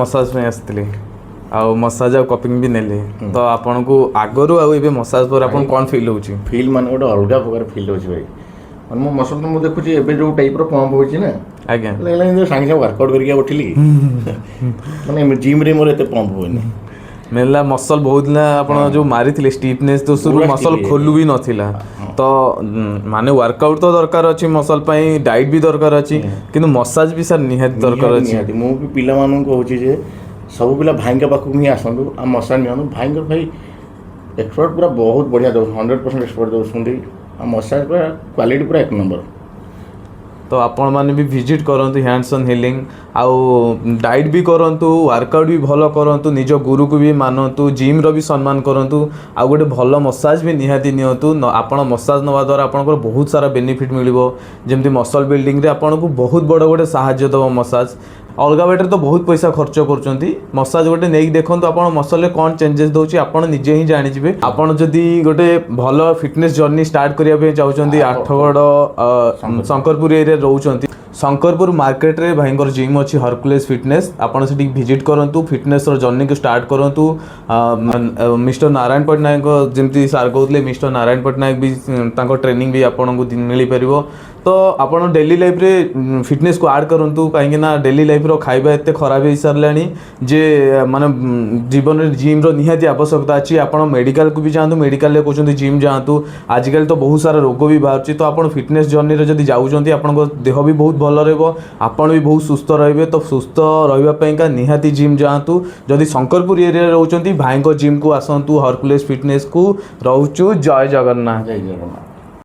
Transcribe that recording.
Massage में आसते आउ मसाज आ कपिंग भी नेले तो आपन को आगरु आ एबे मसाज पर आपन कोन फील होची फील माने गोटे अलग प्रकार फील होची भाई माने मो मसल तो मु देखुची एबे जो टाइप रो पंप होची ना आज्ञा लागला जे सांगे वर्कआउट करके उठिली माने जिम रे मोर एते पंप होनी मेला मसल बहुत ना आपण जो मारी थिले स्टीफनेस तो शुरू मसल खोलू भी नथिला तो माने वर्कआउट तो दरकार अछि मसल पई डाइट भी दरकार अछि किंतु मसाज भी सर निहात दरकार अछि मु भी पिला मानु कहूची जे सब पिला भाईंका पाखु ही आसंदु आ मसाज नियनु भाईंका भाई एक्सपर्ट पूरा बहुत बढ़िया दो 100% एक्सपर्ट दो सुंदी आ मसाज पूरा क्वालिटी पूरा एक नंबर तो आपण माने भी विजिट करंतु हैंड्सन हीलिंग आउ डाइट भी करंतु वर्कआउट भी भलो करंतु निज गुरु को भी मानंतु जिम रो भी सम्मान करंतु आ गोटे भलो मसाज भी निहाती नियंतु आपण मसाज नवा द्वारा आपण को बहुत सारा बेनिफिट मिलिबो जेमति मसल बिल्डिंग रे आपण को बहुत बड़ गोटे सहायता दबो मसाज अलग बेटर तो बहुत पैसा खर्च करचंती मसाज गोटे नहीं देखंतु आपण मसल रे कोन चेंजेस दोची आपण निजे ही जानि जिवे आपण जदी गोटे भलो फिटनेस जर्नी स्टार्ट करिया पे चाहउचंती आठगड़ शंकरपुर एरिया रहउचंती शंकरपुर मार्केट रे भाईंगर जिम अच्छी हरकुलेस फिटनेस आपण से विजिट करंतु फिटनेस रो जर्नी को स्टार्ट करंतु मिस्टर नारायण पटनायक जेमती सार कहउतले मिस्टर नारायण पटनायक भी तांको ट्रेनिंग भी आपण को मिली परिबो तो आपण डेली लाइफ रे फिटनेस को ऐड करंतु काहे ना डेली लाइफ रो खाइबा एते खराब हे सरलानी जे माने जीवन रे जिम रो निहाती आवश्यकता अछि आपण मेडिकल को भी जांतु मेडिकल ले कहउचंती जिम जांतु आजकल तो बहुत सारा रोग भी बाहरची तो आपण फिटनेस जर्नी रे जदी जाउचंती आपण को देह भी बहुत भल रहबो आपण भी बहुत सुस्थ रहबे तो सुस्थ रहबा पई का निहाती जिम जांतु जदी शंकरपुर एरिया रे रहउचंती भाई को जिम को आसंतु हरकुलेस फिटनेस को रहउचु जय जगन्नाथ।